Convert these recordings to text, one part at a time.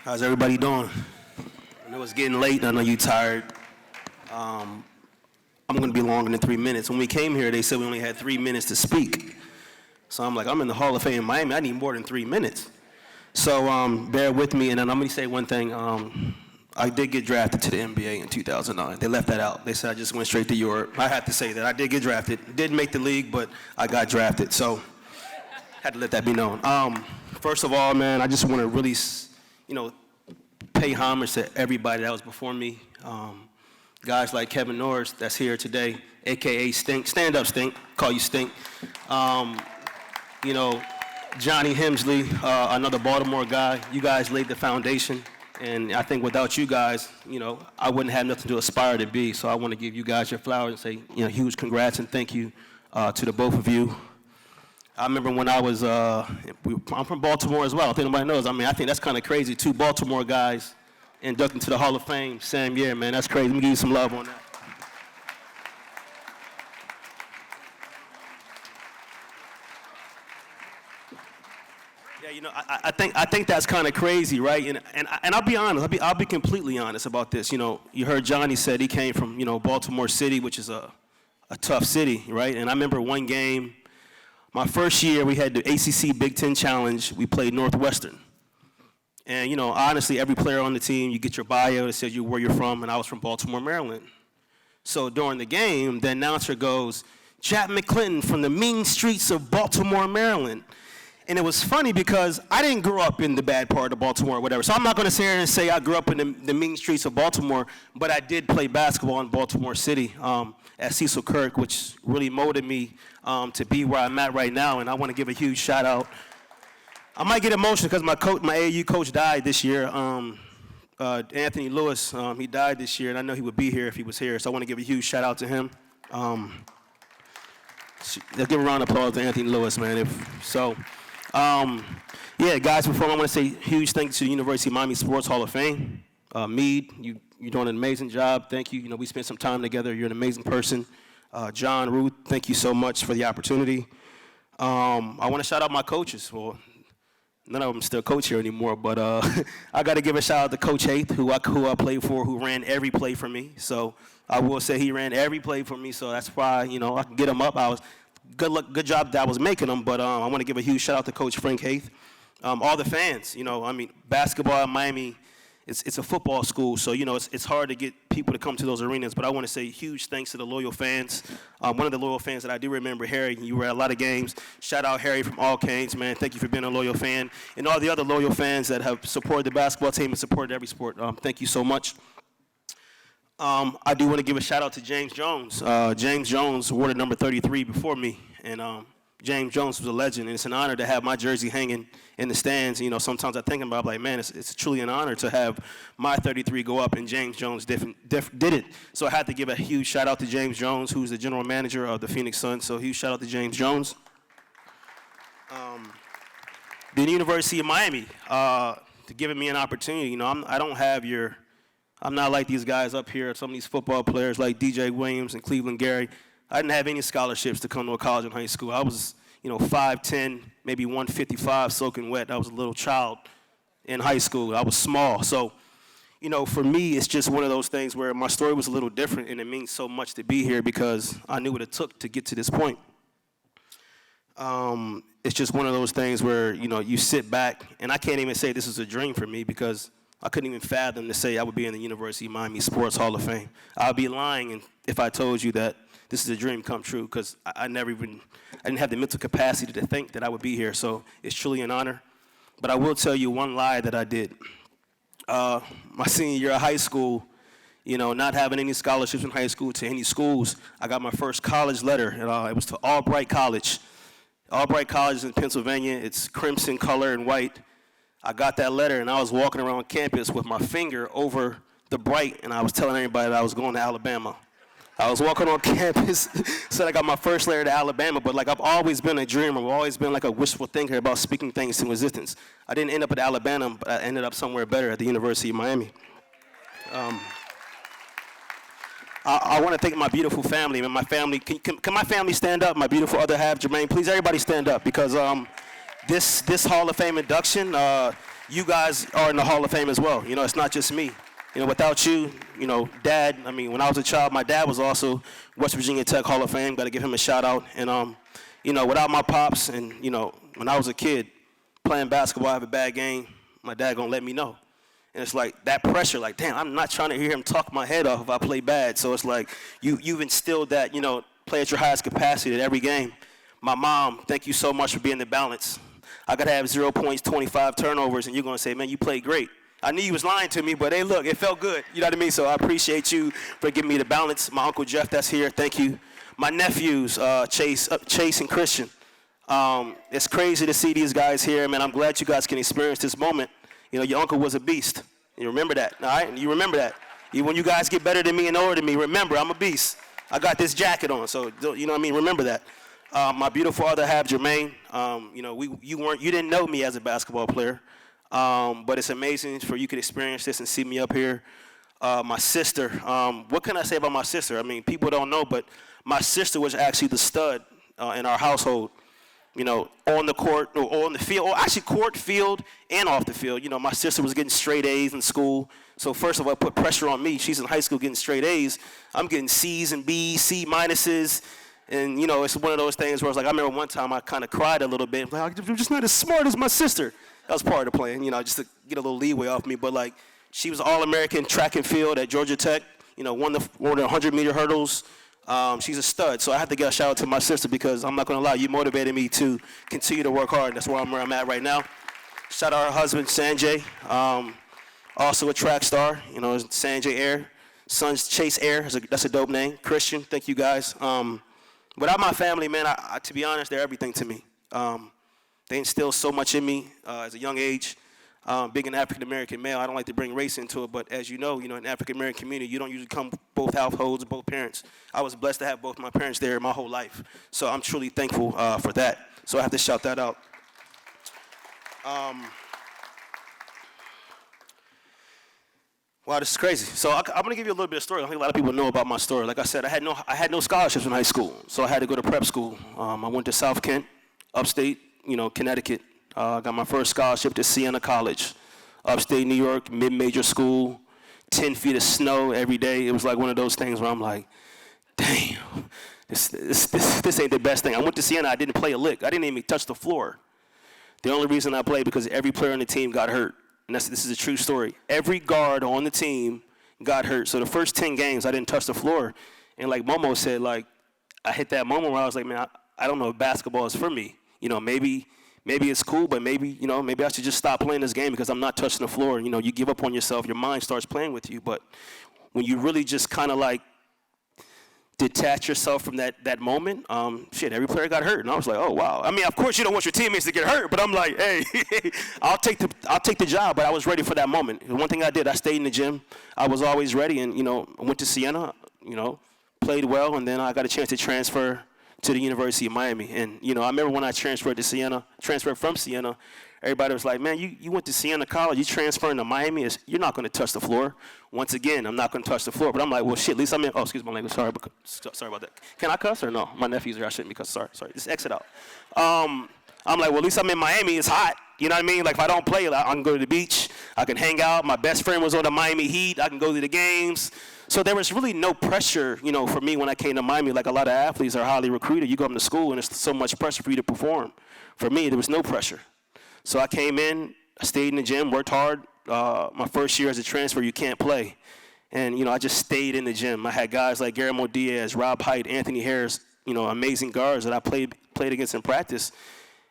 How's everybody doing? I know it's getting late, and I know you're tired. I'm going to be longer than 3 minutes. When we came here, they said we only had 3 minutes to speak. So I'm like, I'm in the Hall of Fame in Miami. I need more than 3 minutes. So bear with me, and then I'm going to say one thing. I did get drafted to the NBA in 2009. They left that out. They said I just went straight to Europe. I had to say that. I did get drafted. Didn't make the league, but I got drafted. So had to let that be known. First of all, man, I just want to really, pay homage to everybody that was before me. Guys like Kevin Norris, that's here today, AKA Stink. Stand up, Stink. Call you Stink. Johnny Hemsley, another Baltimore guy. You guys laid the foundation. And I think without you guys, I wouldn't have nothing to aspire to be. So I want to give you guys your flowers and say, huge congrats and thank you to the both of you. I remember when I was, I'm from Baltimore as well. I think nobody knows. I think that's kind of crazy. 2 Baltimore guys inducted to the Hall of Fame same year, man. That's crazy. Let me give you some love on that. Yeah, I think that's kind of crazy, right? And I'll be honest. I'll be completely honest about this. You heard Johnny said he came from Baltimore City, which is a tough city, right? And I remember one game. My first year, we had the ACC Big Ten Challenge. We played Northwestern. And, honestly, every player on the team, you get your bio that says where you're from, and I was from Baltimore, Maryland. So during the game, the announcer goes, Jack McClinton from the mean streets of Baltimore, Maryland. And it was funny because I didn't grow up in the bad part of Baltimore or whatever. So I'm not going to sit here and say I grew up in the mean streets of Baltimore, but I did play basketball in Baltimore City at Cecil Kirk, which really molded me to be where I'm at right now. And I want to give a huge shout out. I might get emotional because my AAU coach died this year. Anthony Lewis, he died this year, and I know he would be here if he was here. So I want to give a huge shout out to him. Let's give a round of applause to Anthony Lewis, man. Yeah, guys, before I want to say huge thanks to the University of Miami Sports Hall of Fame. Mead, you're doing an amazing job. Thank you. We spent some time together. You're an amazing person. John, Ruth, thank you so much for the opportunity. I want to shout out my coaches. Well, none of them still coach here anymore, but I got to give a shout out to Coach Haith, who I played for, who ran every play for me. So I will say he ran every play for me, so that's why, I can get him up. Good job that I was making them, but I want to give a huge shout out to Coach Frank Haith. All the fans, basketball in Miami, it's a football school, so, it's hard to get people to come to those arenas, but I want to say huge thanks to the loyal fans. One of the loyal fans that I do remember, Harry, you were at a lot of games. Shout out Harry from All Canes, man. Thank you for being a loyal fan. And all the other loyal fans that have supported the basketball team and supported every sport, thank you so much. I do want to give a shout out to James Jones. James Jones awarded number 33 before me, and James Jones was a legend, and it's an honor to have my jersey hanging in the stands. Sometimes I think about it, like, man, it's truly an honor to have my 33 go up, and James Jones did it. So I had to give a huge shout out to James Jones, who's the general manager of the Phoenix Suns. So huge shout out to James Jones. The University of Miami, to giving me an opportunity. I'm not like these guys up here, some of these football players like DJ Williams and Cleveland Gary. I didn't have any scholarships to come to a college in high school. I was, 5'10", maybe 155, soaking wet. I was a little child in high school. I was small. So, for me, it's just one of those things where my story was a little different, and it means so much to be here because I knew what it took to get to this point. It's just one of those things where, you sit back, and I can't even say this is a dream for me because I couldn't even fathom to say I would be in the University of Miami Sports Hall of Fame. I'd be lying if I told you that this is a dream come true because I didn't have the mental capacity to think that I would be here. So it's truly an honor. But I will tell you one lie that I did. My senior year of high school, not having any scholarships in high school to any schools, I got my first college letter. And, it was to Albright College. Albright College is in Pennsylvania. It's crimson color and white. I got that letter, and I was walking around campus with my finger over the bright, and I was telling everybody that I was going to Alabama. I was walking on campus, said I got my first letter to Alabama, but I've always been a dreamer. I've always been a wishful thinker about speaking things into existence. I didn't end up at Alabama, but I ended up somewhere better at the University of Miami. I want to thank my beautiful family. And my family, can my family stand up? My beautiful other half, Jermaine, please everybody stand up because this Hall of Fame induction, you guys are in the Hall of Fame as well. You know, it's not just me. You know, without you, you know, Dad, I mean, when I was a child, my dad was also West Virginia Tech Hall of Fame. Got to give him a shout out. And, you know, without my pops and, you know, when I was a kid playing basketball, I have a bad game, my dad going to let me know. And it's like that pressure, like, damn, I'm not trying to hear him talk my head off if I play bad. So it's like you've instilled that, you know, play at your highest capacity at every game. My mom, thank you so much for being the balance. I got to have 0 points, 25 turnovers, and you're going to say, man, you played great. I knew you was lying to me, but hey, look, it felt good. You know what I mean? So I appreciate you for giving me the balance. My Uncle Jeff that's here, thank you. My nephews, Chase and Christian. It's crazy to see these guys here, man. I'm glad you guys can experience this moment. You know, your uncle was a beast. You remember that, all right? You remember that. When you guys get better than me and older than me, remember, I'm a beast. I got this jacket on, so you know what I mean? Remember that. My beautiful other half, Jermaine. You know, you didn't know me as a basketball player. But it's amazing for you could experience this and see me up here. My sister, what can I say about my sister? I mean, people don't know, but my sister was actually the stud in our household. You know, on the court, or on the field, or actually court, field, and off the field. You know, my sister was getting straight A's in school. So first of all, it put pressure on me. She's in high school getting straight A's. I'm getting C's and B's, C minuses. And, you know, it's one of those things where it's like, I remember one time I kind of cried a little bit. Like, I'm just not as smart as my sister. That was part of the plan, you know, just to get a little leeway off me. But, like, she was All-American track and field at Georgia Tech, you know, won the 100-meter hurdles. She's a stud. So I have to give a shout-out to my sister because I'm not going to lie, you motivated me to continue to work hard. That's where I'm at right now. Shout out her husband, Sanjay, also a track star, you know, Sanjay Air. Son's Chase Air, that's a dope name. Christian, thank you guys. Without my family, man, I, to be honest, they're everything to me. They instilled so much in me as a young age. Being an African-American male, I don't like to bring race into it, but as you know, in the African-American community, you don't usually come both households, both parents. I was blessed to have both my parents there my whole life, so I'm truly thankful for that. So I have to shout that out. Wow, this is crazy. So I'm gonna give you a little bit of story. I think a lot of people know about my story. Like I said, I had no scholarships in high school, so I had to go to prep school. I went to South Kent, upstate, Connecticut. Got my first scholarship to Siena College, upstate New York, mid-major school, 10 feet of snow every day. It was like one of those things where I'm like, damn, this ain't the best thing. I went to Siena, I didn't play a lick. I didn't even touch the floor. The only reason I played because every player on the team got hurt. And this is a true story. Every guard on the team got hurt. So the first 10 games, I didn't touch the floor. And like Momo said, like, I hit that moment where I was like, man, I don't know if basketball is for me. Maybe it's cool, but maybe I should just stop playing this game because I'm not touching the floor. You give up on yourself. Your mind starts playing with you. But when you really just kind of like detach yourself from that moment, every player got hurt. And I was like, oh, wow. I mean, of course you don't want your teammates to get hurt, but I'm like, hey, I'll take the job. But I was ready for that moment. And one thing I did, I stayed in the gym. I was always ready. And, I went to Siena, played well. And then I got a chance to transfer to the University of Miami. And, I remember when I transferred from Siena, everybody was like, man, you went to Siena College, you transferring to Miami, you're not going to touch the floor. Once again, I'm not going to touch the floor. But I'm like, well, shit, at least I'm in, oh, excuse my language, sorry about that. Can I cuss or no? My nephew's here, I shouldn't be cussing, sorry, just exit out. I'm like, well, at least I'm in Miami, it's hot. You know what I mean? Like, if I don't play, I can go to the beach, I can hang out. My best friend was on the Miami Heat, I can go to the games. So there was really no pressure, for me when I came to Miami. Like a lot of athletes are highly recruited. You go to school and there's so much pressure for you to perform. For me, there was no pressure. So I came in, I stayed in the gym, worked hard. My first year as a transfer, you can't play. And, I just stayed in the gym. I had guys like Guillermo Diaz, Rob Height, Anthony Harris, amazing guards that I played against in practice.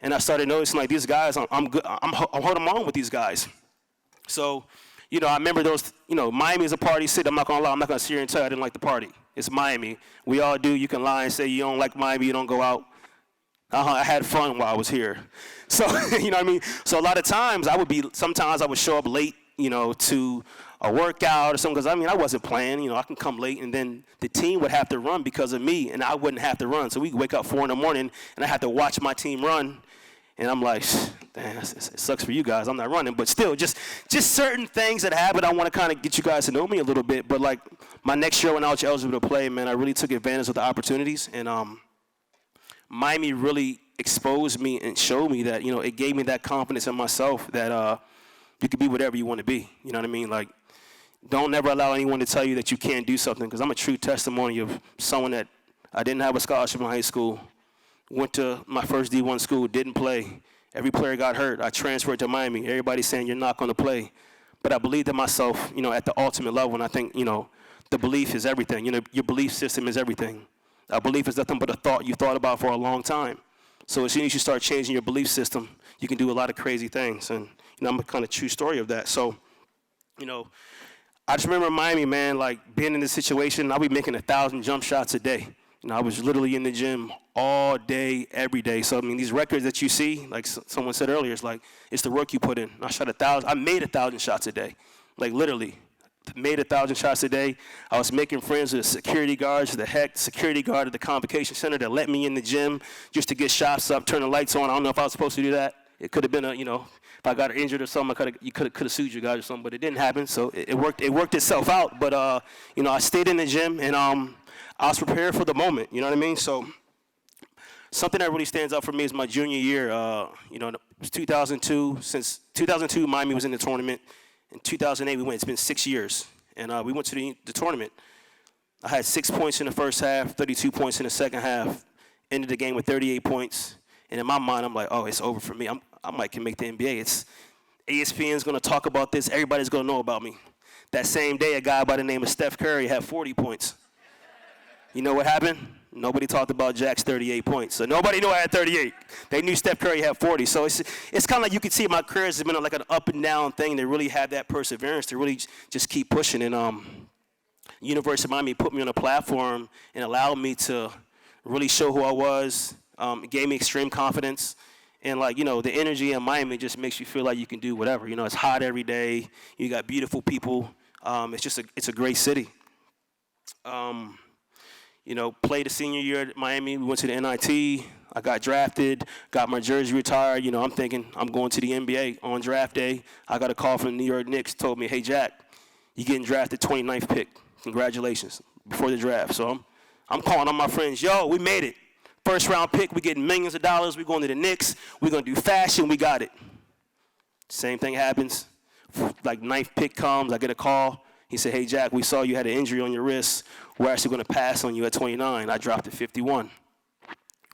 And I started noticing, like, these guys, I'm good. I'm holding my own with these guys. So, I remember those, Miami is a party city. I'm not going to lie. I'm not going to sit here and tell you I didn't like the party. It's Miami. We all do. You can lie and say you don't like Miami, you don't go out. I had fun while I was here. So, you know what I mean? So a lot of times sometimes I would show up late, to a workout or something. Because, I wasn't playing. I can come late. And then the team would have to run because of me. And I wouldn't have to run. So we'd wake up 4 in the morning, and I had to watch my team run. And I'm like, damn, it sucks for you guys. I'm not running. But still, just certain things that happen. I want to kind of get you guys to know me a little bit. But, like, my next year when I was eligible to play, man, I really took advantage of the opportunities. And Miami really exposed me and showed me that, it gave me that confidence in myself that You can be whatever you want to be. You know what I mean? Like, don't never allow anyone to tell you that you can't do something, because I'm a true testimony of someone that I didn't have a scholarship in high school, went to my first D1 school, didn't play. Every player got hurt. I transferred to Miami. Everybody's saying you're not going to play. But I believed in myself, at the ultimate level, and I think, the belief is everything. Your belief system is everything. A belief is nothing but a thought you thought about for a long time. So as soon as you start changing your belief system, you can do a lot of crazy things. And, I'm a kind of true story of that. So, I just remember in Miami, man, like being in this situation, I'll be making 1,000 jump shots a day. I was literally in the gym all day, every day. So, these records that you see, like someone said earlier, it's the work you put in. I shot 1,000, I made 1,000 shots a day, like literally. Made 1,000 shots a day. I was making friends with security guards, the security guard at the convocation center that let me in the gym just to get shots up, turn the lights on. I don't know if I was supposed to do that. It could have been if I got injured or something, you could have sued you guys or something, but it didn't happen. So it worked itself out. But I stayed in the gym, and I was prepared for the moment. You know what I mean? So something that really stands out for me is my junior year. It was 2002. Since 2002, Miami was in the tournament. In 2008, we went. It's been 6 years, and we went to the tournament. I had 6 points in the first half, 32 points in the second half. Ended the game with 38 points. And in my mind, I'm like, oh, it's over for me. I might can make the NBA. ESPN's going to talk about this. Everybody's going to know about me. That same day, a guy by the name of Steph Curry had 40 points. You know what happened? Nobody talked about Jack's 38 points. So nobody knew I had 38. They knew Steph Curry had 40. So it's kind of like you can see my career has been like an up and down thing to really have that perseverance, to really just keep pushing. And University of Miami put me on a platform and allowed me to really show who I was. It gave me extreme confidence. And the energy in Miami just makes you feel like you can do whatever. It's hot every day. You got beautiful people. It's a great city. Played a senior year at Miami. We went to the NIT. I got drafted, got my jersey retired. I'm thinking I'm going to the NBA on draft day. I got a call from the New York Knicks, told me, hey, Jack, you're getting drafted 29th pick. Congratulations, before the draft. So I'm calling on my friends, yo, we made it. First round pick, we getting millions of dollars. We're going to the Knicks. We're going to do fashion. We got it. Same thing happens. Like ninth pick comes, I get a call. He said, hey, Jack, we saw you had an injury on your wrist. We're actually going to pass on you at 29. I dropped to 51.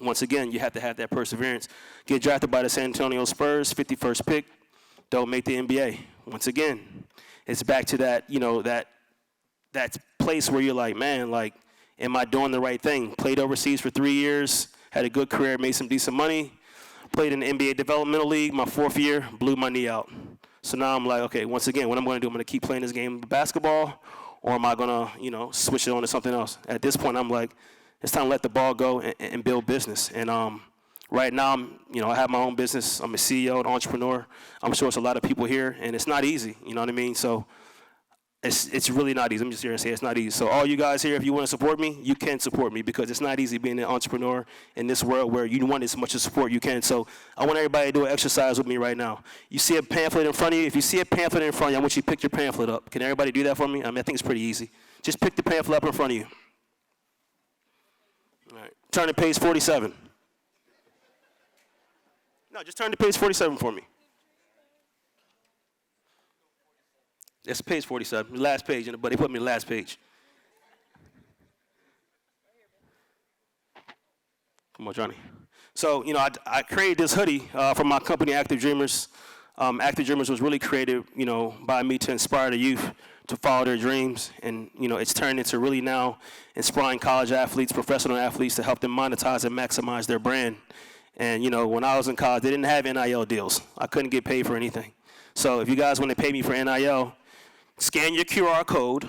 Once again, you have to have that perseverance. Get drafted by the San Antonio Spurs, 51st pick. Don't make the NBA. Once again, it's back to that, that place where you're like, man, like, am I doing the right thing? Played overseas for 3 years, had a good career, made some decent money. Played in the NBA Developmental League my 4th year, blew my knee out. So now I'm like, okay, once again, what I'm going to do, I'm going to keep playing this game of basketball, or am I going to, switch it on to something else? At this point, I'm like, it's time to let the ball go and build business. And right now, I have my own business. I'm a CEO, an entrepreneur. I'm sure it's a lot of people here, and it's not easy, you know what I mean? So it's really not easy. I'm just here to say it's not easy. So all you guys here, if you want to support me, you can support me, because it's not easy being an entrepreneur in this world where you want as much support you can. So I want everybody to do an exercise with me right now. You see a pamphlet in front of you? If you see a pamphlet in front of you, I want you to pick your pamphlet up. Can everybody do that for me? I think it's pretty easy. Just pick the pamphlet up in front of you. All right. Turn to page 47. No, just turn to page 47 for me. It's page 47, the last page, but they put me the last page. Come on, Johnny. So, I created this hoodie for my company, Active Dreamers. Active Dreamers was really created, by me to inspire the youth to follow their dreams. And, it's turned into really now inspiring college athletes, professional athletes, to help them monetize and maximize their brand. And, when I was in college, they didn't have NIL deals. I couldn't get paid for anything. So if you guys want to pay me for NIL, scan your QR code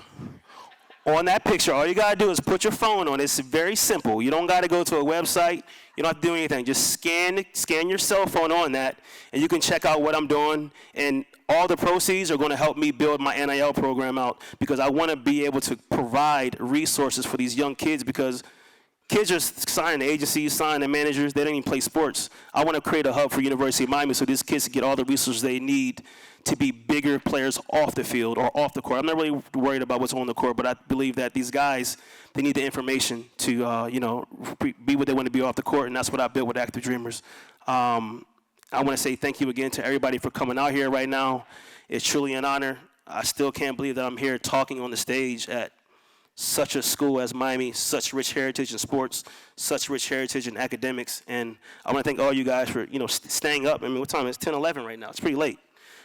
on that picture. All you got to do is put your phone on. It's very simple. You don't got to go to a website. You don't have to do anything. Just scan your cell phone on that, and you can check out what I'm doing. And all the proceeds are going to help me build my NIL program out, because I want to be able to provide resources for these young kids, because kids are signing the agencies, signing the managers. They don't even play sports. I want to create a hub for University of Miami so these kids can get all the resources they need to be bigger players off the field or off the court. I'm not really worried about what's on the court, but I believe that these guys, they need the information to, be what they want to be off the court, and that's what I built with Active Dreamers. I want to say thank you again to everybody for coming out here right now. It's truly an honor. I still can't believe that I'm here talking on the stage at such a school as Miami, such rich heritage in sports, such rich heritage in academics. And I want to thank all you guys for, staying up. I mean, what time is it? 10:11 right now. It's pretty late.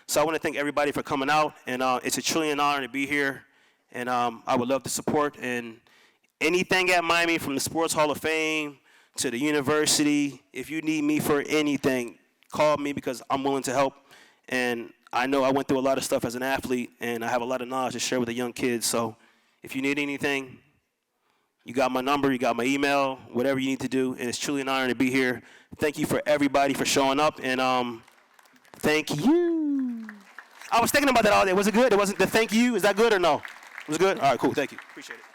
So I want to thank everybody for coming out. And it's a truly an honor to be here. And I would love to support. And anything at Miami, from the Sports Hall of Fame to the university, if you need me for anything, call me, because I'm willing to help. And I know I went through a lot of stuff as an athlete, and I have a lot of knowledge to share with the young kids. So if you need anything, you got my number, you got my email, whatever you need to do. And it's truly an honor to be here. Thank you for everybody for showing up. And thank you. I was thinking about that all day. Was it good? It wasn't the thank you. Is that good or no? Was it good? All right, cool. Thank you. Appreciate it.